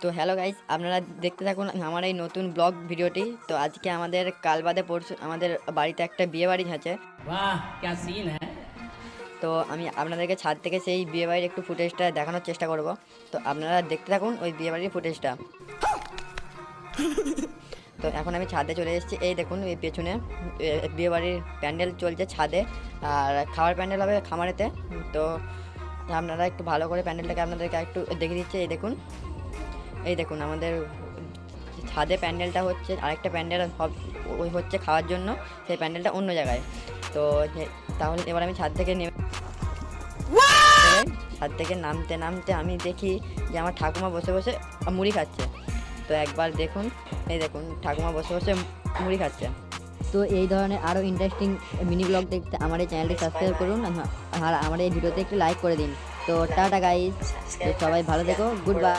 তো hello guys, আপনারা দেখতে থাকুন আমার এই নতুন ব্লগ ভিডিওটি। তো আজকে আমাদের কাল বাদে পরশু আমাদের বাড়িতে একটা বিয়ে বাড়ি আছে। वाह क्या सीन है। তো আমি আপনাদেরকে ছাদ থেকে সেই বিয়ে বাড়ির একটু ফুটেজটা দেখানোর চেষ্টা করব। তো আপনারা দেখতে থাকুন ওই বিয়ে বাড়ির ফুটেজটা। তো এখন আমি ছাদে চলে এসেছি, এই দেখুন এই পেছনে বিয়ে বাড়ির প্যান্ডেল চলছে ছাদে, আর খাওয়ার প্যান্ডেল হবে খামারেতে। তো আপনারা একটু ভালো করে প্যান্ডেলটাকে আপনাদেরকে একটু দেখে দিচ্ছে। এই দেখুন আমাদের ছাদে প্যান্ডেলটা হচ্ছে, আরেকটা প্যান্ডেল ওই হচ্ছে খাওয়ার জন্য, সেই প্যান্ডেলটা অন্য জায়গায়। তো তাহলে এবার আমি ছাদ থেকে নামতে নামতে আমি দেখি যে আমার ঠাকুমা বসে বসে মুড়ি খাচ্ছে। তো একবার দেখুন, এই দেখুন ঠাকুমা বসে বসে মুড়ি খাচ্ছে। তো এই ধরনের আরও ইন্টারেস্টিং মিনি ব্লগ দেখতে আমার এই চ্যানেলটি সাবস্ক্রাইব করুন, আর আমার এই ভিডিওতে একটু লাইক করে দিন। তো টাটা গাইস, সবাই ভালো থেকো, গুড বাই।